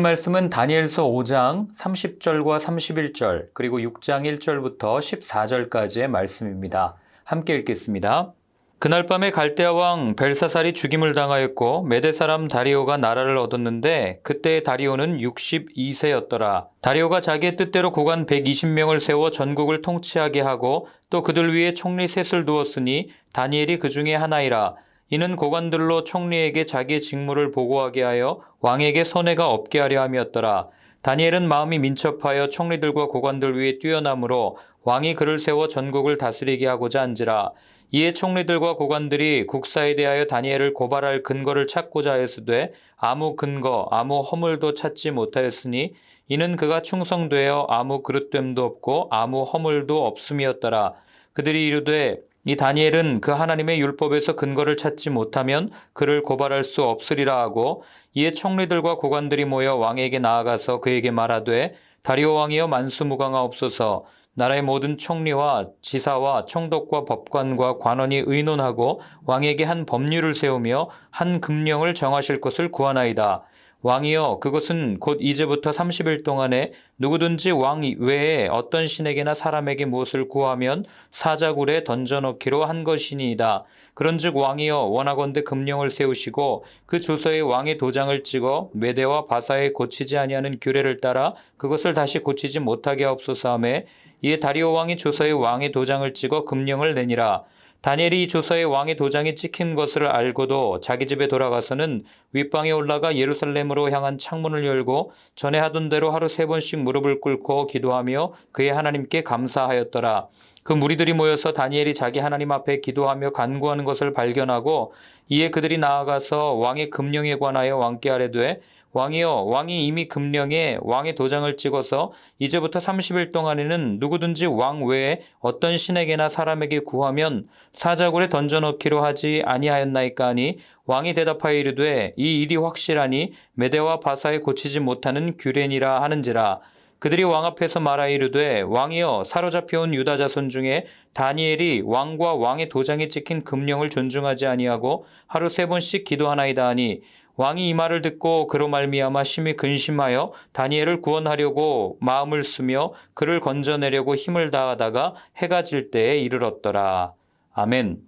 말씀은 다니엘서 5장 30절과 31절 그리고 6장 1절부터 14절까지의 말씀입니다. 함께 읽겠습니다. 그날 밤에 갈대아 왕 벨사살이 죽임을 당하였고 메대 사람 다리오가 나라를 얻었는데 그때 다리오는 62세였더라. 다리오가 자기의 뜻대로 고관 120명을 세워 전국을 통치하게 하고 또 그들 위에 총리 셋을 두었으니 다니엘이 그 중에 하나이라. 이는 고관들로 총리에게 자기의 직무를 보고하게 하여 왕에게 손해가 없게 하려 함이었더라. 다니엘은 마음이 민첩하여 총리들과 고관들 위에 뛰어나므로 왕이 그를 세워 전국을 다스리게 하고자 한지라. 이에 총리들과 고관들이 국사에 대하여 다니엘을 고발할 근거를 찾고자 하였으되 아무 근거, 아무 허물도 찾지 못하였으니 이는 그가 충성되어 아무 그릇됨도 없고 아무 허물도 없음이었더라. 그들이 이르되 이 다니엘은 그 하나님의 율법에서 근거를 찾지 못하면 그를 고발할 수 없으리라 하고 이에 총리들과 고관들이 모여 왕에게 나아가서 그에게 말하되 다리오 왕이여 만수무강하옵소서. 나라의 모든 총리와 지사와 총독과 법관과 관원이 의논하고 왕에게 한 법률을 세우며 한 금령을 정하실 것을 구하나이다. 왕이여 그것은 곧 이제부터 30일 동안에 누구든지 왕 외에 어떤 신에게나 사람에게 무엇을 구하면 사자굴에 던져넣기로 한 것이니이다. 그런즉 왕이여 원하건대 금령을 세우시고 그 조서에 왕의 도장을 찍어 메대와 바사에 고치지 아니하는 규례를 따라 그것을 다시 고치지 못하게 하옵소서 하며 이에 다리오 왕이 조서에 왕의 도장을 찍어 금령을 내니라. 다니엘이 이 조서에 왕의 도장이 찍힌 것을 알고도 자기 집에 돌아가서는 윗방에 올라가 예루살렘으로 향한 창문을 열고 전에 하던 대로 하루 3번씩 무릎을 꿇고 기도하며 그의 하나님께 감사하였더라. 그 무리들이 모여서 다니엘이 자기 하나님 앞에 기도하며 간구하는 것을 발견하고 이에 그들이 나아가서 왕의 금령에 관하여 왕께 아뢰되 왕이여 왕이 이미 금령에 왕의 도장을 찍어서 이제부터 30일 동안에는 누구든지 왕 외에 어떤 신에게나 사람에게 구하면 사자굴에 던져넣기로 하지 아니하였나이까 하니 왕이 대답하여 이르되 이 일이 확실하니 메대와 바사에 고치지 못하는 규례니라 하는지라. 그들이 왕 앞에서 말하여 이르되 왕이여 사로잡혀온 유다 자손 중에 다니엘이 왕과 왕의 도장이 찍힌 금령을 존중하지 아니하고 하루 3번씩 기도하나이다 하니 왕이 이 말을 듣고 그로 말미암아 심히 근심하여 다니엘을 구원하려고 마음을 쓰며 그를 건져내려고 힘을 다하다가 해가 질 때에 이르렀더라. 아멘.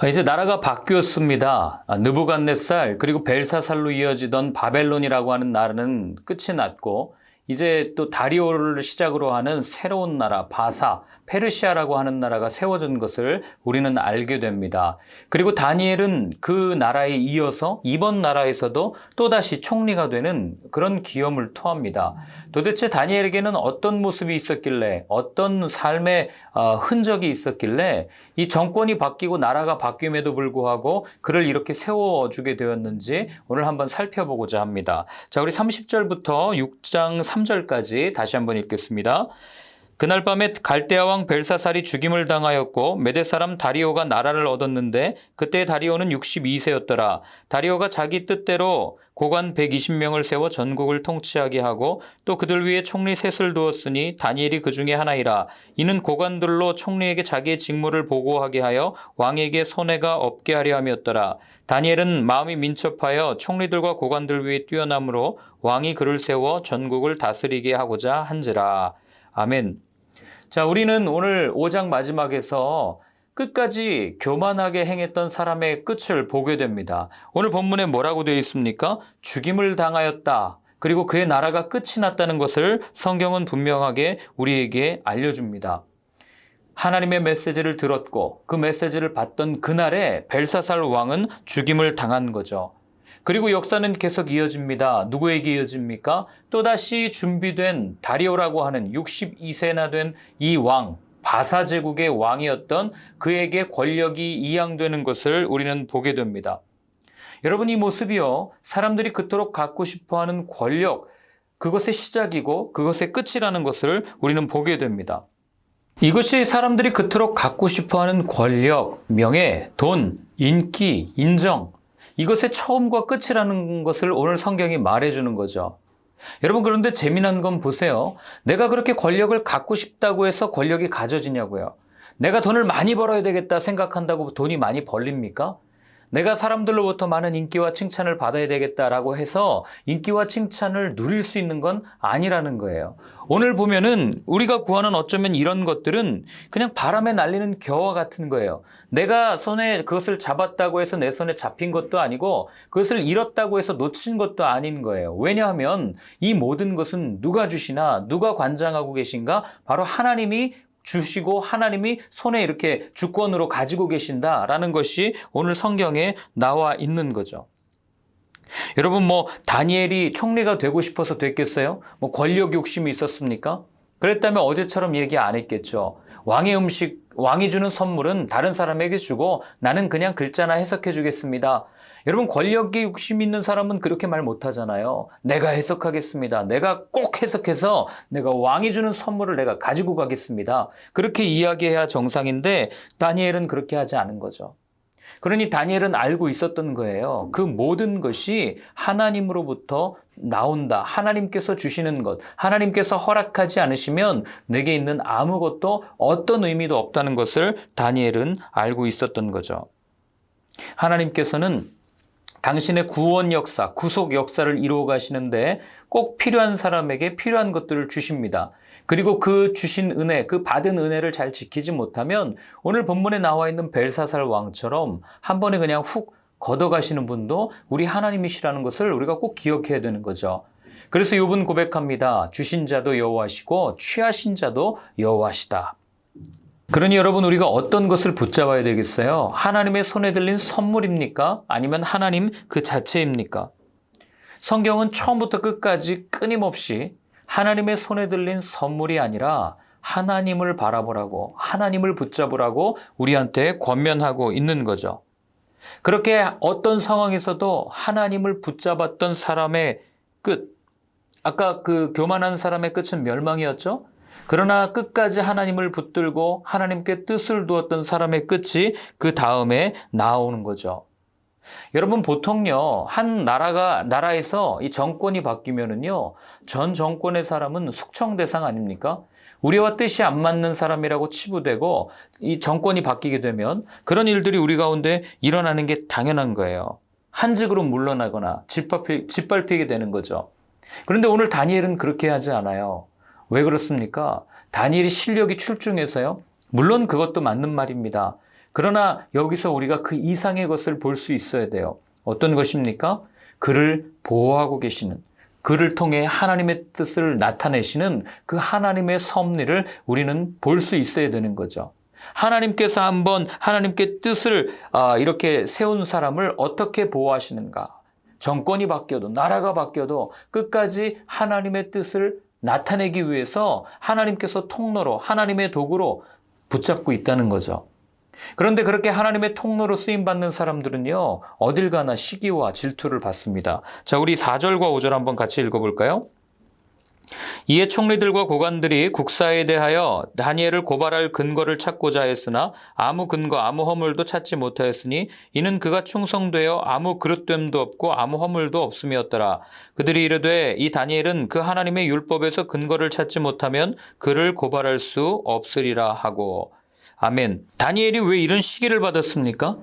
이제 나라가 바뀌었습니다. 느부갓네살 그리고 벨사살로 이어지던 바벨론이라고 하는 나라는 끝이 났고 이제 또 다리오를 시작으로 하는 새로운 나라 바사, 페르시아라고 하는 나라가 세워진 것을 우리는 알게 됩니다. 그리고 다니엘은 그 나라에 이어서 이번 나라에서도 또다시 총리가 되는 그런 기염을 토합니다. 도대체 다니엘에게는 어떤 모습이 있었길래 어떤 삶의 흔적이 있었길래 이 정권이 바뀌고 나라가 바뀜에도 불구하고 그를 이렇게 세워주게 되었는지 오늘 한번 살펴보고자 합니다. 자, 우리 30절부터 6장 3절까지 다시 한번 읽겠습니다. 그날 밤에 갈대아 왕 벨사살이 죽임을 당하였고 메대 사람 다리오가 나라를 얻었는데 그때 다리오는 62세였더라. 다리오가 자기 뜻대로 고관 120명을 세워 전국을 통치하게 하고 또 그들 위에 총리 셋을 두었으니 다니엘이 그 중에 하나이라. 이는 고관들로 총리에게 자기의 직무를 보고하게 하여 왕에게 손해가 없게 하려 함이었더라. 다니엘은 마음이 민첩하여 총리들과 고관들 위에 뛰어나므로 왕이 그를 세워 전국을 다스리게 하고자 한지라. 아멘. 자, 우리는 오늘 5장 마지막에서 끝까지 교만하게 행했던 사람의 끝을 보게 됩니다. 오늘 본문에 뭐라고 되어 있습니까? 죽임을 당하였다. 그리고 그의 나라가 끝이 났다는 것을 성경은 분명하게 우리에게 알려줍니다. 하나님의 메시지를 들었고 그 메시지를 받던 그날에 벨사살 왕은 죽임을 당한 거죠. 그리고 역사는 계속 이어집니다. 누구에게 이어집니까? 또다시 준비된 다리오라고 하는 62세나 된 이 왕, 바사 제국의 왕이었던 그에게 권력이 이양되는 것을 우리는 보게 됩니다. 여러분, 이 모습이요, 사람들이 그토록 갖고 싶어하는 권력, 그것의 시작이고 그것의 끝이라는 것을 우리는 보게 됩니다. 이것이 사람들이 그토록 갖고 싶어하는 권력, 명예, 돈, 인기, 인정, 이것의 처음과 끝이라는 것을 오늘 성경이 말해주는 거죠. 여러분, 그런데 재미난 건 보세요. 내가 그렇게 권력을 갖고 싶다고 해서 권력이 가져지냐고요. 내가 돈을 많이 벌어야 되겠다 생각한다고 돈이 많이 벌립니까? 내가 사람들로부터 많은 인기와 칭찬을 받아야 되겠다라고 해서 인기와 칭찬을 누릴 수 있는 건 아니라는 거예요. 오늘 보면은 우리가 구하는 어쩌면 이런 것들은 그냥 바람에 날리는 겨와 같은 거예요. 내가 손에 그것을 잡았다고 해서 내 손에 잡힌 것도 아니고 그것을 잃었다고 해서 놓친 것도 아닌 거예요. 왜냐하면 이 모든 것은 누가 주시나 누가 관장하고 계신가? 바로 하나님이 주시고 하나님이 손에 이렇게 주권으로 가지고 계신다라는 것이 오늘 성경에 나와 있는 거죠. 여러분 다니엘이 총리가 되고 싶어서 됐겠어요? 권력 욕심이 있었습니까? 그랬다면 어제처럼 얘기 안 했겠죠. 왕의 음식, 왕이 주는 선물은 다른 사람에게 주고 나는 그냥 글자나 해석해 주겠습니다. 여러분 권력에 욕심 있는 사람은 그렇게 말 못하잖아요. 내가 해석하겠습니다. 내가 꼭 해석해서 내가 왕이 주는 선물을 내가 가지고 가겠습니다. 그렇게 이야기해야 정상인데 다니엘은 그렇게 하지 않은 거죠. 그러니 다니엘은 알고 있었던 거예요. 그 모든 것이 하나님으로부터 나온다. 하나님께서 주시는 것, 하나님께서 허락하지 않으시면 내게 있는 아무것도 어떤 의미도 없다는 것을 다니엘은 알고 있었던 거죠. 하나님께서는 당신의 구원 역사, 구속 역사를 이루어 가시는데 꼭 필요한 사람에게 필요한 것들을 주십니다. 그리고 그 주신 은혜, 그 받은 은혜를 잘 지키지 못하면 오늘 본문에 나와 있는 벨사살 왕처럼 한 번에 그냥 훅 걷어가시는 분도 우리 하나님이시라는 것을 우리가 꼭 기억해야 되는 거죠. 그래서 욥은 고백합니다. 주신 자도 여호와시고 취하신 자도 여호와시다. 그러니 여러분 우리가 어떤 것을 붙잡아야 되겠어요? 하나님의 손에 들린 선물입니까? 아니면 하나님 그 자체입니까? 성경은 처음부터 끝까지 끊임없이 하나님의 손에 들린 선물이 아니라 하나님을 바라보라고, 하나님을 붙잡으라고 우리한테 권면하고 있는 거죠. 그렇게 어떤 상황에서도 하나님을 붙잡았던 사람의 끝, 아까 그 교만한 사람의 끝은 멸망이었죠? 그러나 끝까지 하나님을 붙들고 하나님께 뜻을 두었던 사람의 끝이 그 다음에 나오는 거죠. 여러분 보통요 한 나라에서 이 정권이 바뀌면은요 전 정권의 사람은 숙청 대상 아닙니까? 우리와 뜻이 안 맞는 사람이라고 치부되고 이 정권이 바뀌게 되면 그런 일들이 우리 가운데 일어나는 게 당연한 거예요. 한직으로 물러나거나 짓밟히게 되는 거죠. 그런데 오늘 다니엘은 그렇게 하지 않아요. 왜 그렇습니까? 다니엘이 실력이 출중해서요. 물론 그것도 맞는 말입니다. 그러나 여기서 우리가 그 이상의 것을 볼 수 있어야 돼요. 어떤 것입니까? 그를 보호하고 계시는, 그를 통해 하나님의 뜻을 나타내시는 그 하나님의 섭리를 우리는 볼 수 있어야 되는 거죠. 하나님께서 한번 하나님께 뜻을 이렇게 세운 사람을 어떻게 보호하시는가? 정권이 바뀌어도 나라가 바뀌어도 끝까지 하나님의 뜻을 나타내기 위해서 하나님께서 통로로 하나님의 도구로 붙잡고 있다는 거죠. 그런데 그렇게 하나님의 통로로 쓰임받는 사람들은요 어딜 가나 시기와 질투를 받습니다. 자, 우리 4절과 5절 한번 같이 읽어볼까요? 이에 총리들과 고관들이 국사에 대하여 다니엘을 고발할 근거를 찾고자 했으나 아무 근거 아무 허물도 찾지 못하였으니 이는 그가 충성되어 아무 그릇됨도 없고 아무 허물도 없음이었더라. 그들이 이르되 이 다니엘은 그 하나님의 율법에서 근거를 찾지 못하면 그를 고발할 수 없으리라 하고. 아멘. 다니엘이 왜 이런 시기를 받았습니까?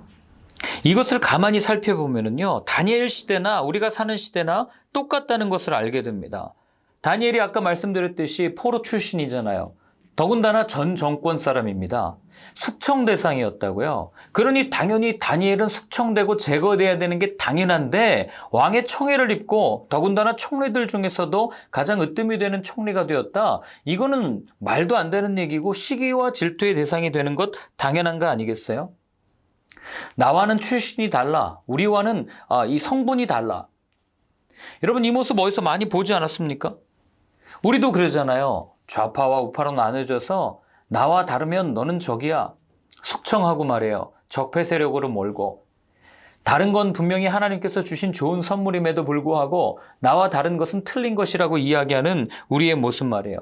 이것을 가만히 살펴보면요 다니엘 시대나 우리가 사는 시대나 똑같다는 것을 알게 됩니다. 다니엘이 아까 말씀드렸듯이 포로 출신이잖아요. 더군다나 전 정권 사람입니다. 숙청 대상이었다고요. 그러니 당연히 다니엘은 숙청되고 제거돼야 되는 게 당연한데 왕의 총애를 입고 더군다나 총리들 중에서도 가장 으뜸이 되는 총리가 되었다. 이거는 말도 안 되는 얘기고 시기와 질투의 대상이 되는 것 당연한 거 아니겠어요? 나와는 출신이 달라. 우리와는 이 성분이 달라. 여러분 이 모습 어디서 많이 보지 않았습니까? 우리도 그러잖아요. 좌파와 우파로 나눠져서 나와 다르면 너는 적이야. 숙청하고 말해요. 적폐 세력으로 몰고. 다른 건 분명히 하나님께서 주신 좋은 선물임에도 불구하고 나와 다른 것은 틀린 것이라고 이야기하는 우리의 모습 말이에요.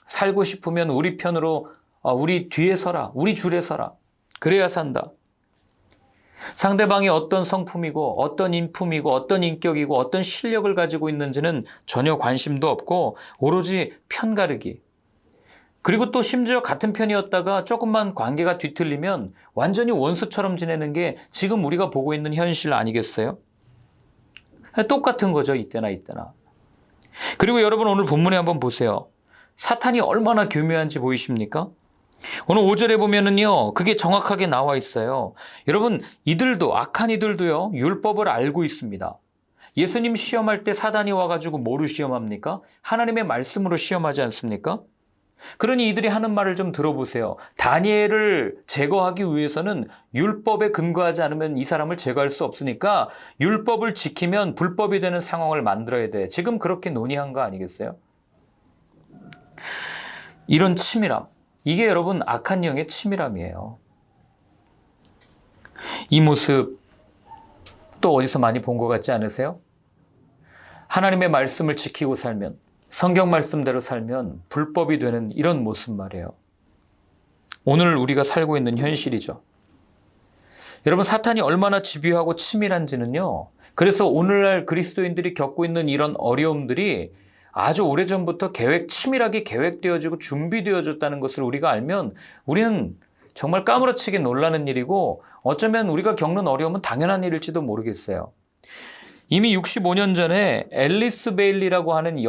살고 싶으면 우리 편으로 우리 뒤에 서라. 우리 줄에 서라. 그래야 산다. 상대방이 어떤 성품이고 어떤 인품이고 어떤 인격이고 어떤 실력을 가지고 있는지는 전혀 관심도 없고 오로지 편가르기. 그리고 또 심지어 같은 편이었다가 조금만 관계가 뒤틀리면 완전히 원수처럼 지내는 게 지금 우리가 보고 있는 현실 아니겠어요? 똑같은 거죠. 이때나 이때나. 그리고 여러분 오늘 본문에 한번 보세요. 사탄이 얼마나 교묘한지 보이십니까? 오늘 5절에 보면은요, 그게 정확하게 나와 있어요. 여러분, 이들도, 악한 이들도요, 율법을 알고 있습니다. 예수님 시험할 때 사단이 와가지고 뭐로 시험합니까? 하나님의 말씀으로 시험하지 않습니까? 그러니 이들이 하는 말을 좀 들어보세요. 다니엘을 제거하기 위해서는 율법에 근거하지 않으면 이 사람을 제거할 수 없으니까 율법을 지키면 불법이 되는 상황을 만들어야 돼. 지금 그렇게 논의한 거 아니겠어요? 이런 치밀함. 이게 여러분 악한 영의 치밀함이에요. 이 모습 또 어디서 많이 본 것 같지 않으세요? 하나님의 말씀을 지키고 살면, 성경 말씀대로 살면 불법이 되는 이런 모습 말이에요. 오늘 우리가 살고 있는 현실이죠. 여러분 사탄이 얼마나 집요하고 치밀한지는요. 그래서 오늘날 그리스도인들이 겪고 있는 이런 어려움들이 아주 오래전부터 치밀하게 계획되어지고 준비되어졌다는 것을 우리가 알면 우리는 정말 까무러치게 놀라는 일이고 어쩌면 우리가 겪는 어려움은 당연한 일일지도 모르겠어요. 이미 65년 전에 앨리스 베일리라고 하는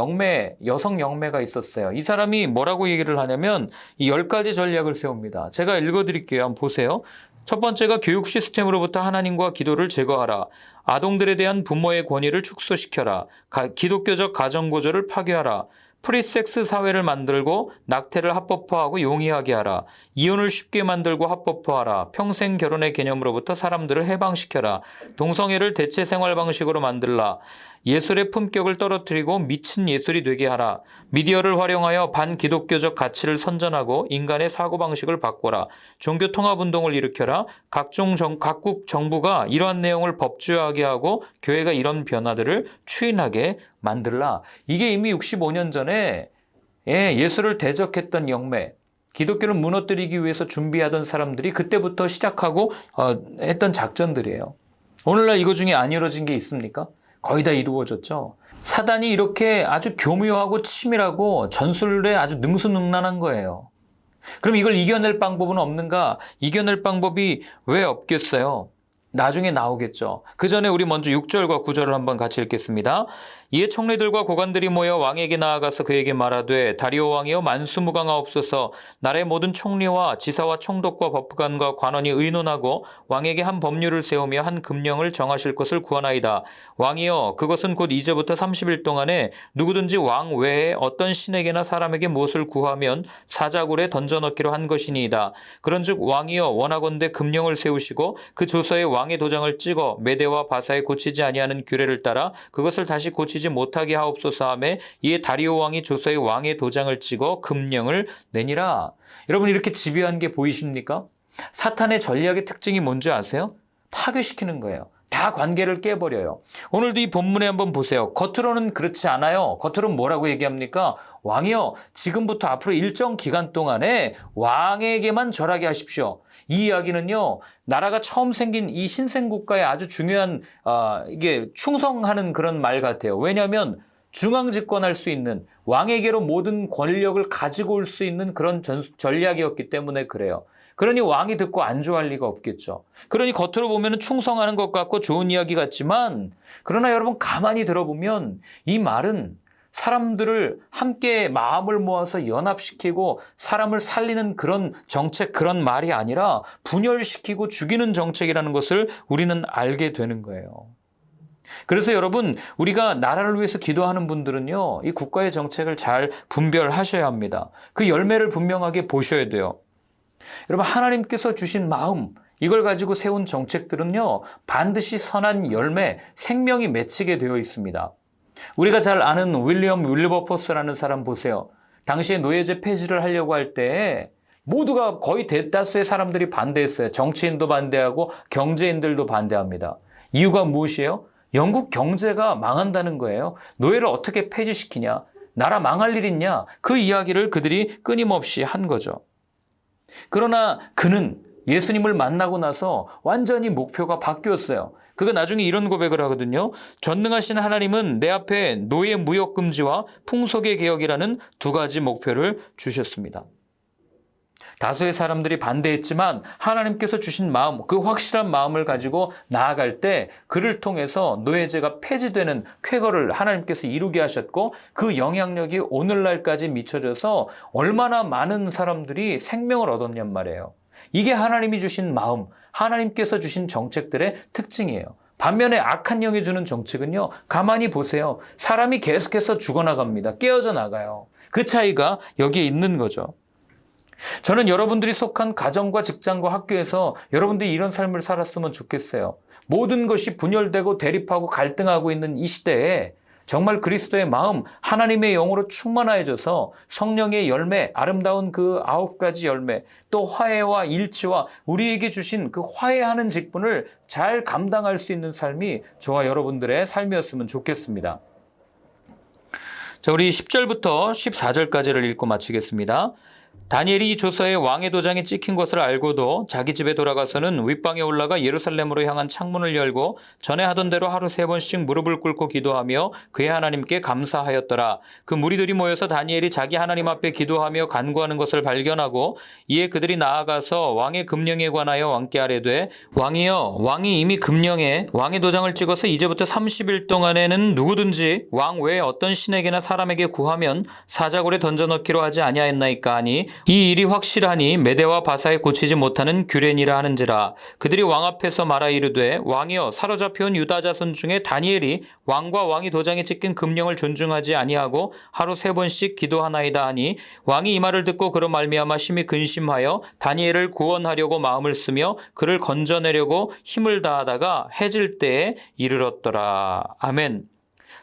여성 영매가 있었어요. 이 사람이 뭐라고 얘기를 하냐면 이 10가지 전략을 세웁니다. 제가 읽어드릴게요. 한번 보세요. 첫 번째가 교육 시스템으로부터 하나님과 기도를 제거하라. 아동들에 대한 부모의 권위를 축소시켜라. 기독교적 가정구조를 파괴하라. 프리섹스 사회를 만들고 낙태를 합법화하고 용이하게 하라. 이혼을 쉽게 만들고 합법화하라. 평생 결혼의 개념으로부터 사람들을 해방시켜라. 동성애를 대체 생활 방식으로 만들라. 예술의 품격을 떨어뜨리고 미친 예술이 되게 하라. 미디어를 활용하여 반기독교적 가치를 선전하고 인간의 사고방식을 바꿔라. 종교 통합운동을 일으켜라. 각국 정부가 이러한 내용을 법주화하게 하고 교회가 이런 변화들을 추인하게 만들라. 이게 이미 65년 전에 예수를 대적했던 영매, 기독교를 무너뜨리기 위해서 준비하던 사람들이 그때부터 시작하고 했던 작전들이에요. 오늘날 이거 중에 안 이루어진 게 있습니까? 거의 다 이루어졌죠. 사단이 이렇게 아주 교묘하고 치밀하고 전술에 아주 능수능란한 거예요. 그럼 이걸 이겨낼 방법은 없는가? 이겨낼 방법이 왜 없겠어요? 나중에 나오겠죠. 그 전에 우리 먼저 6절과 9절을 한번 같이 읽겠습니다. 이에 총리들과 고관들이 모여 왕에게 나아가서 그에게 말하되 다리오 왕이여 만수무강하옵소서. 나라의 모든 총리와 지사와 총독과 법관과 관원이 의논하고 왕에게 한 법률을 세우며 한 금령을 정하실 것을 구하나이다. 왕이여 그것은 곧 이제부터 30일 동안에 누구든지 왕 외에 어떤 신에게나 사람에게 무엇을 구하면 사자굴에 던져넣기로 한 것이니이다. 그런즉 왕이여 원하건대 금령을 세우시고 그 조서에 왕의 도장을 찍어 메대와 바사에 고치지 아니하는 규례를 따라 그것을 다시 고치지 못하게 하옵소서 하매 이에 다리오 왕이 조서에 왕의 도장을 찍어 금령을 내니라. 여러분 이렇게 집요한 게 보이십니까? 사탄의 전략의 특징이 뭔지 아세요? 파괴시키는 거예요. 다 관계를 깨버려요. 오늘도 이 본문에 한번 보세요. 겉으로는 그렇지 않아요. 겉으로는 뭐라고 얘기합니까? 왕이여 지금부터 앞으로 일정 기간 동안에 왕에게만 절하게 하십시오. 이 이야기는요, 나라가 처음 생긴 이 신생국가의 아주 중요한, 이게 충성하는 그런 말 같아요. 왜냐하면 중앙 집권할 수 있는 왕에게로 모든 권력을 가지고 올 수 있는 그런 전략이었기 때문에 그래요. 그러니 왕이 듣고 안주할 리가 없겠죠. 그러니 겉으로 보면 충성하는 것 같고 좋은 이야기 같지만, 그러나 여러분 가만히 들어보면 이 말은 사람들을 함께 마음을 모아서 연합시키고 사람을 살리는 그런 정책, 그런 말이 아니라 분열시키고 죽이는 정책이라는 것을 우리는 알게 되는 거예요. 그래서 여러분 우리가 나라를 위해서 기도하는 분들은요, 이 국가의 정책을 잘 분별하셔야 합니다. 그 열매를 분명하게 보셔야 돼요. 여러분 하나님께서 주신 마음, 이걸 가지고 세운 정책들은요, 반드시 선한 열매, 생명이 맺히게 되어 있습니다. 우리가 잘 아는 윌리엄 윌버포스라는 사람 보세요. 당시에 노예제 폐지를 하려고 할 때 모두가 거의 대다수의 사람들이 반대했어요. 정치인도 반대하고 경제인들도 반대합니다. 이유가 무엇이에요? 영국 경제가 망한다는 거예요. 노예를 어떻게 폐지시키냐? 나라 망할 일 있냐? 그 이야기를 그들이 끊임없이 한 거죠. 그러나 그는 예수님을 만나고 나서 완전히 목표가 바뀌었어요. 그가 나중에 이런 고백을 하거든요. 전능하신 하나님은 내 앞에 노예 무역 금지와 풍속의 개혁이라는 두 가지 목표를 주셨습니다. 다수의 사람들이 반대했지만 하나님께서 주신 마음, 그 확실한 마음을 가지고 나아갈 때 그를 통해서 노예제가 폐지되는 쾌거를 하나님께서 이루게 하셨고 그 영향력이 오늘날까지 미쳐져서 얼마나 많은 사람들이 생명을 얻었냔 말이에요. 이게 하나님이 주신 마음, 하나님께서 주신 정책들의 특징이에요. 반면에 악한 영이 주는 정책은요, 가만히 보세요. 사람이 계속해서 죽어나갑니다. 깨어져 나가요. 그 차이가 여기에 있는 거죠. 저는 여러분들이 속한 가정과 직장과 학교에서 여러분들이 이런 삶을 살았으면 좋겠어요. 모든 것이 분열되고 대립하고 갈등하고 있는 이 시대에 정말 그리스도의 마음, 하나님의 영으로 충만해져서 성령의 열매, 아름다운 그 9가지 열매, 또 화해와 일치와 우리에게 주신 그 화해하는 직분을 잘 감당할 수 있는 삶이 저와 여러분들의 삶이었으면 좋겠습니다. 자, 우리 10절부터 14절까지를 읽고 마치겠습니다. 다니엘이 이 조서에 왕의 도장이 찍힌 것을 알고도 자기 집에 돌아가서는 윗방에 올라가 예루살렘으로 향한 창문을 열고 전에 하던 대로 하루 3번씩 무릎을 꿇고 기도하며 그의 하나님께 감사하였더라. 그 무리들이 모여서 다니엘이 자기 하나님 앞에 기도하며 간구하는 것을 발견하고 이에 그들이 나아가서 왕의 금령에 관하여 왕께 아뢰되 왕이여, 왕이 이미 금령에 왕의 도장을 찍어서 이제부터 30일 동안에는 누구든지 왕 외에 어떤 신에게나 사람에게 구하면 사자굴에 던져넣기로 하지 아니하였나이까 하니 이 일이 확실하니 메대와 바사에 고치지 못하는 규례니라 하는지라. 그들이 왕 앞에서 말하 이르되 왕이여, 사로잡혀온 유다 자손 중에 다니엘이 왕과 왕이 도장에 찍힌 금령을 존중하지 아니하고 하루 3번씩 기도하나이다 하니 왕이 이 말을 듣고 그로 말미암아 심히 근심하여 다니엘을 구원하려고 마음을 쓰며 그를 건져내려고 힘을 다하다가 해질 때에 이르렀더라. 아멘.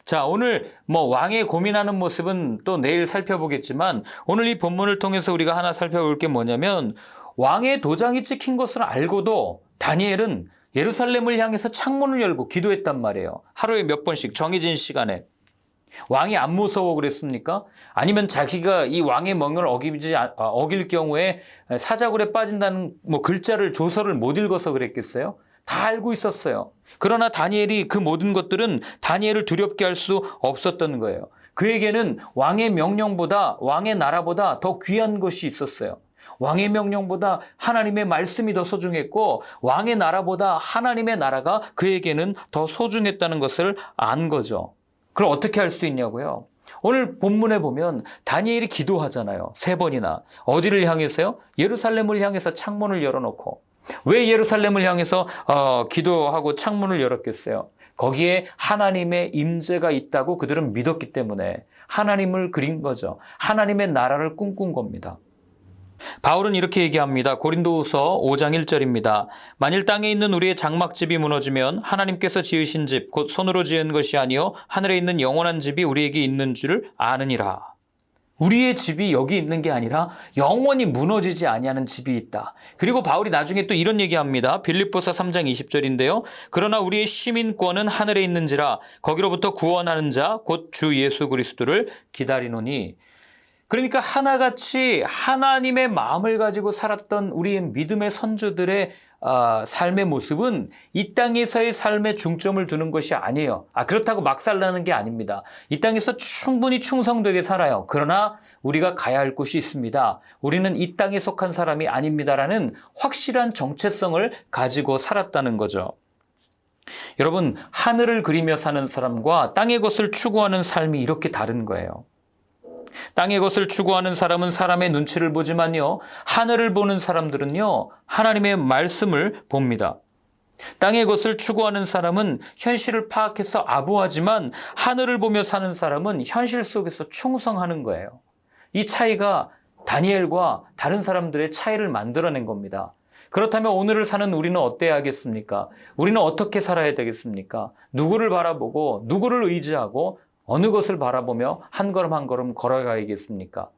자, 오늘 왕의 고민하는 모습은 또 내일 살펴보겠지만 오늘 이 본문을 통해서 우리가 하나 살펴볼 게 뭐냐면 왕의 도장이 찍힌 것을 알고도 다니엘은 예루살렘을 향해서 창문을 열고 기도했단 말이에요. 하루에 몇 번씩 정해진 시간에. 왕이 안 무서워 그랬습니까? 아니면 자기가 이 왕의 명령을 어길 경우에 사자굴에 빠진다는 글자를 조서를 못 읽어서 그랬겠어요? 다 알고 있었어요. 그러나 다니엘이 그 모든 것들은 다니엘을 두렵게 할 수 없었던 거예요. 그에게는 왕의 명령보다 왕의 나라보다 더 귀한 것이 있었어요. 왕의 명령보다 하나님의 말씀이 더 소중했고 왕의 나라보다 하나님의 나라가 그에게는 더 소중했다는 것을 안 거죠. 그걸 어떻게 할 수 있냐고요? 오늘 본문에 보면 다니엘이 기도하잖아요. 3번이나. 어디를 향해서요? 예루살렘을 향해서 창문을 열어놓고. 왜 예루살렘을 향해서 기도하고 창문을 열었겠어요? 거기에 하나님의 임재가 있다고 그들은 믿었기 때문에 하나님을 그린 거죠. 하나님의 나라를 꿈꾼 겁니다. 바울은 이렇게 얘기합니다. 고린도후서 5장 1절입니다. 만일 땅에 있는 우리의 장막집이 무너지면 하나님께서 지으신 집, 곧 손으로 지은 것이 아니요 하늘에 있는 영원한 집이 우리에게 있는 줄 아느니라. 우리의 집이 여기 있는 게 아니라 영원히 무너지지 아니하는 집이 있다. 그리고 바울이 나중에 또 이런 얘기합니다. 빌립보서 3장 20절인데요. 그러나 우리의 시민권은 하늘에 있는지라 거기로부터 구원하는 자 곧 주 예수 그리스도를 기다리노니. 그러니까 하나같이 하나님의 마음을 가지고 살았던 우리의 믿음의 선조들의 삶의 모습은 이 땅에서의 삶에 중점을 두는 것이 아니에요. 그렇다고 막 살라는 게 아닙니다. 이 땅에서 충분히 충성되게 살아요. 그러나 우리가 가야 할 곳이 있습니다. 우리는 이 땅에 속한 사람이 아닙니다라는 확실한 정체성을 가지고 살았다는 거죠. 여러분, 하늘을 그리며 사는 사람과 땅의 것을 추구하는 삶이 이렇게 다른 거예요. 땅의 것을 추구하는 사람은 사람의 눈치를 보지만요, 하늘을 보는 사람들은요, 하나님의 말씀을 봅니다. 땅의 것을 추구하는 사람은 현실을 파악해서 아부하지만 하늘을 보며 사는 사람은 현실 속에서 충성하는 거예요. 이 차이가 다니엘과 다른 사람들의 차이를 만들어낸 겁니다. 그렇다면 오늘을 사는 우리는 어때야겠습니까? 우리는 어떻게 살아야 되겠습니까? 누구를 바라보고 누구를 의지하고 어느 것을 바라보며 한 걸음 한 걸음 걸어가야겠습니까?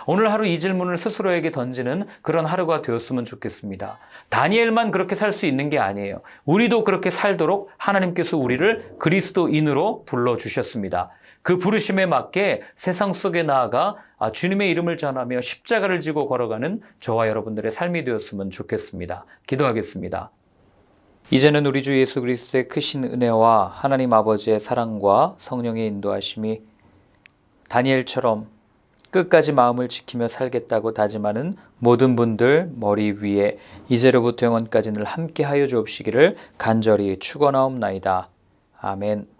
오늘 하루 이 질문을 스스로에게 던지는 그런 하루가 되었으면 좋겠습니다. 다니엘만 그렇게 살 수 있는 게 아니에요. 우리도 그렇게 살도록 하나님께서 우리를 그리스도인으로 불러주셨습니다. 그 부르심에 맞게 세상 속에 나아가 주님의 이름을 전하며 십자가를 지고 걸어가는 저와 여러분들의 삶이 되었으면 좋겠습니다. 기도하겠습니다. 이제는 우리 주 예수 그리스도의 크신 은혜와 하나님 아버지의 사랑과 성령의 인도하심이 다니엘처럼 끝까지 마음을 지키며 살겠다고 다짐하는 모든 분들 머리 위에 이제로부터 영원까지 늘 함께하여 주옵시기를 간절히 축원하옵나이다. 아멘.